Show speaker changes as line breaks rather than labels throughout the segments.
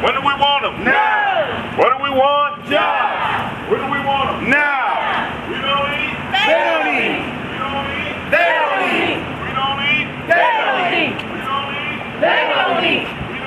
When do we want them?
Now.
What do we want?
Jobs.
When do we want them?
Now.
We don't eat.
They don't eat.
We don't eat.
They don't eat.
We don't eat.
They don't eat.
We don't eat.
They don't eat.
We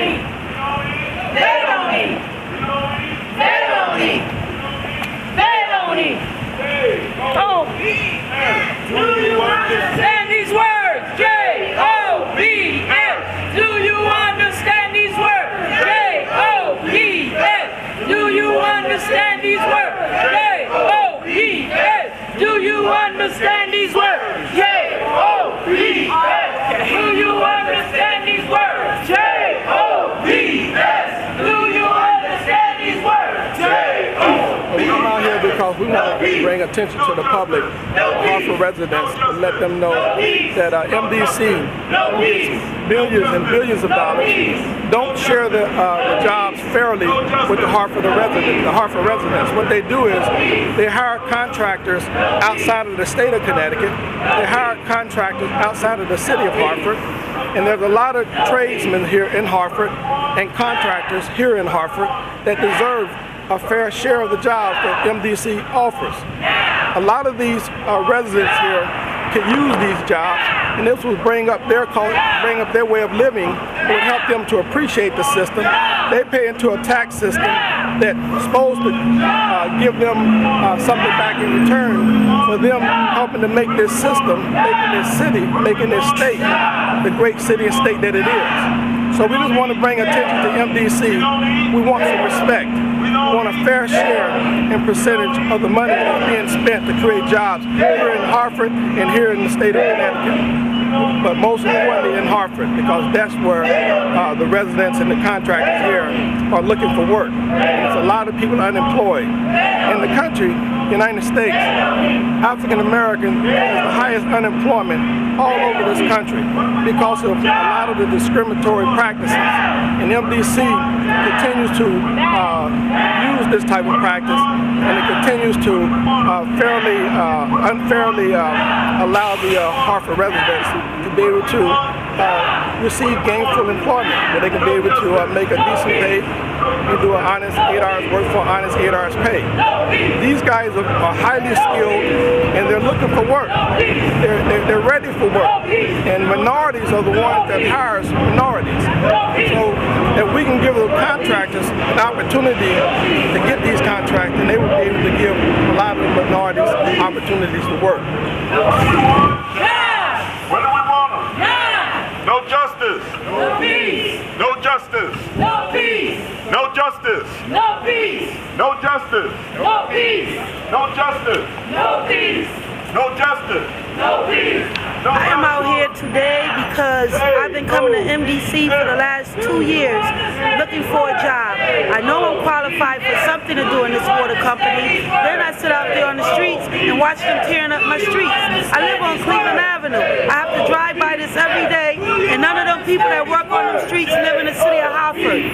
don't eat.
They don't eat.
We don't eat.
They don't eat.
We don't eat.
They don't eat. They don't eat.
Oh.
Do you understand these words? J-O-B-S. Do you understand these words? J-O-B-S. Do you understand these words? J-O-B-S. Do you understand these words? J-O-B-S. Do you understand these words? J-O-B-S. Do you understand these words?
We come out here because we want to bring attention to the public, Hartford residents, to let them know that MDC gets billions and billions of dollars, don't share the jobs fairly with the Hartford residents. What they do is they hire contractors outside of the state of Connecticut, they hire contractors outside of the city of Hartford, and there's a lot of tradesmen here in Hartford and contractors here in Hartford that deserve a fair share of the jobs that MDC offers. A lot of these residents here can use these jobs, and this will bring up their culture, bring up their way of living. It would help them to appreciate the system. They pay into a tax system that's supposed to give them something back in return for them helping to make this system, making this city, making this state the great city and state that it is. So we just want to bring attention to MDC. We want some respect. We want a fair share and percentage of the money that's being spent to create jobs here in Hartford and here in the state of Connecticut. But most importantly in Hartford, because that's where the residents and the contractors here are looking for work. There's a lot of people unemployed. In the country, United States, African American has the highest unemployment all over this country because of a lot of the discriminatory practices. And MDC continues to use this type of practice, and it continues to unfairly allow the Hartford residents to be able to receive gainful employment, where they can be able to make a decent pay and do an honest 8 hours work for an honest 8 hours pay. These guys are highly skilled and they're looking for work. They're ready for work. And minorities are the ones that hires minorities. So if we can give the contractors an opportunity to get these contracts, then they will be able to give a lot of minorities opportunities to work.
When do we want them? No justice.
No peace.
No justice.
No peace.
No justice.
No peace.
No justice.
No peace.
No justice.
No peace.
No justice.
No peace.
I am out here today because I've been coming to MDC for the last 2 years looking for a job. I know I'm qualified for something to do in this water company. Then I sit out there on the streets and watch them tearing up my streets. I live on Cleveland Avenue. I have to drive by this every day, and none of them people that work on them streets live in the city of Hartford.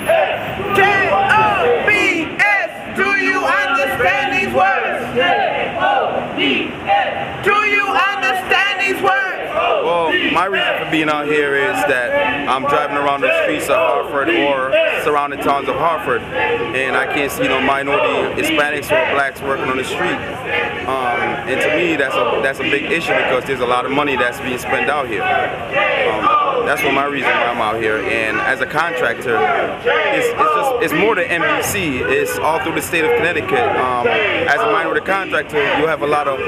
J-O-B-S. Do you understand these words? J-O-B-S. Do you understand these words?
Well, my reason for being out here is that I'm driving around the streets of Hartford or surrounding towns of Hartford, and I can't see no minority Hispanics or blacks working on the street. And to me, that's a big issue because there's a lot of money that's being spent out here. That's one of my reasons why I'm out here. And as a contractor, it's more than MDC. It's all through the state of Connecticut. As a minority contractor, you have a lot of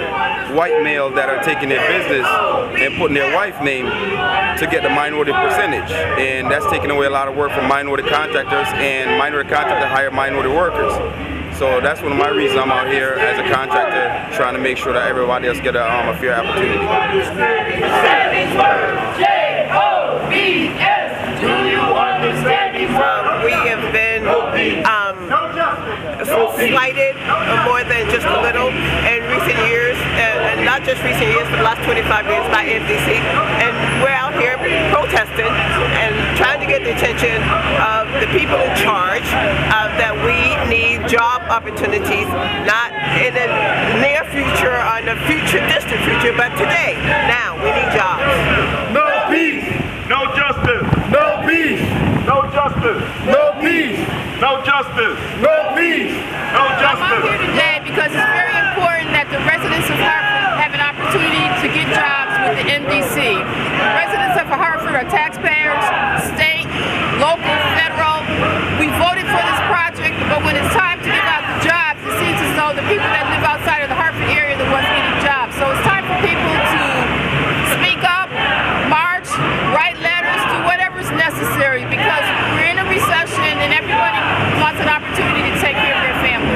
white males that are taking their business and putting their wife name to get the minority percentage. And that's taking away a lot of work from minority contractors, and minority contractors hire minority workers. So that's one of my reasons I'm out here as a contractor, trying to make sure that everybody else get a fair opportunity.
J-O-B-S. Do you understand these words?
We have been slighted more than just a little in recent years, and not just recent years, but the last 25 years by MDC. And we're out here protesting and trying to get the attention of the people in charge that we need job opportunities, not in the near future or in the distant future, but today, now, we need jobs.
No peace. No justice. No peace. No justice. No justice.
No peace.
No
I'm
justice.
here today because it's very important that the residents of Hartford have an opportunity to get jobs with the MDC. Residents of Hartford are taxpayers, state, local, federal. We voted for this project, but when it's time to give out the jobs, it seems as though the people that live outside of the Hartford area are the ones getting jobs. So it's time for people to speak up, march, write letters, do whatever's necessary because we're in a recession and everybody wants an opportunity to take care of their family.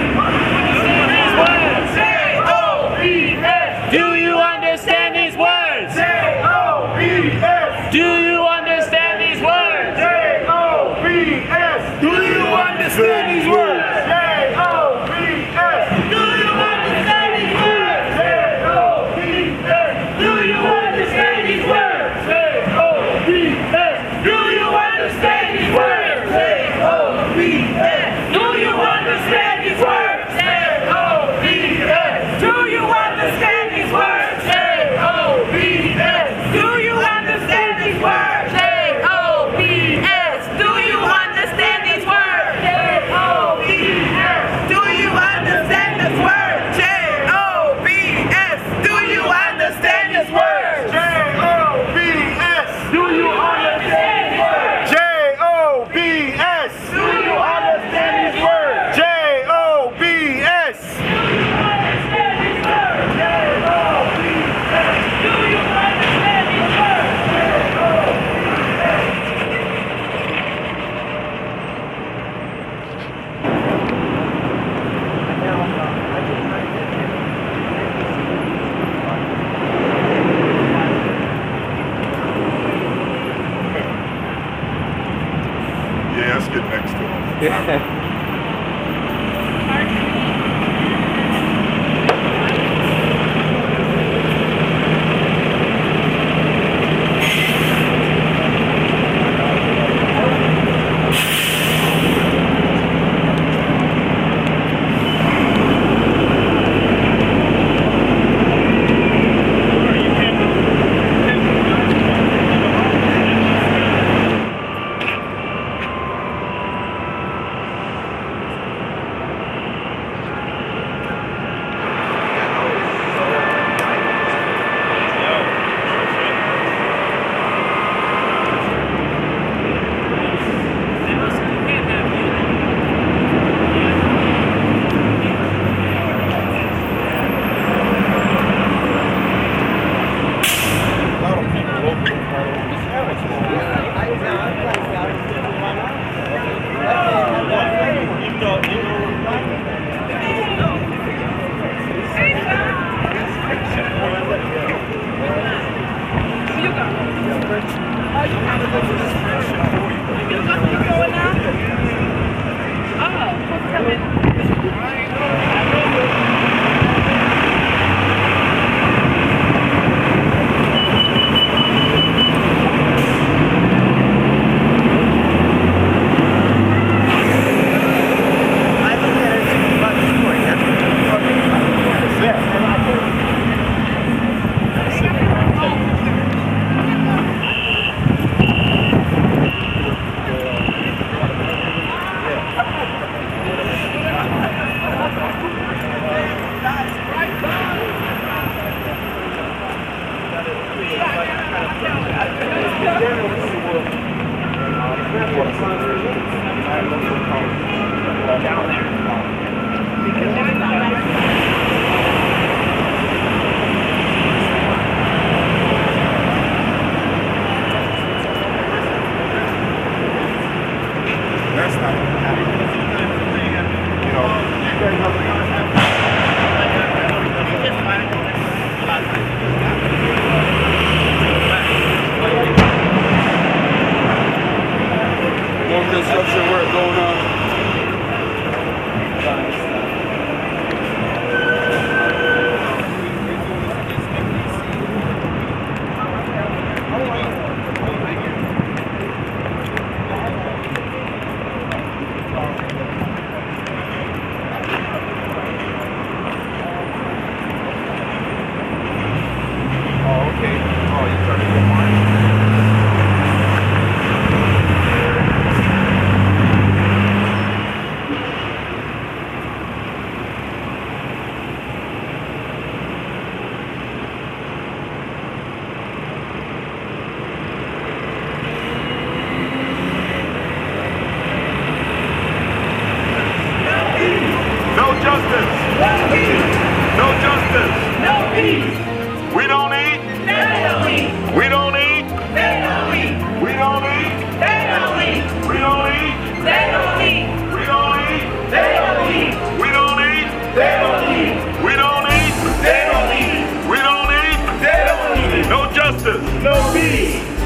Do you understand these words?
J-O-B-S.
Do you understand these words?
J-O-B-S.
Do you understand these words?
J-O-B-S.
Do you understand these words?
J-O-B-S.
Do you understand these words?
J-O-B-S.
Do you understand these words?
J-O-B-S.
Do you understand these words?
J-O-B-S.
Do you understand these words?
J-O-B-S.
Do you understand these words?
J-O-B-S. Do you understand these words?
J-O-B-S.
Do you understand this word? J-O-B-S. Do you understand this word?
J-O-B-S.
Do you understand these words?
J-O-B-S.
Do you understand these words?
J-O-B-S.
Do you understand these words?
Yeah, let's get next to him.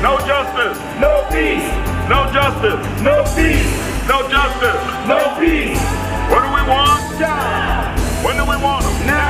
No justice.
No peace.
No justice.
No peace.
No justice.
No peace.
What do we want?
Jobs.
When do we want them?
Now.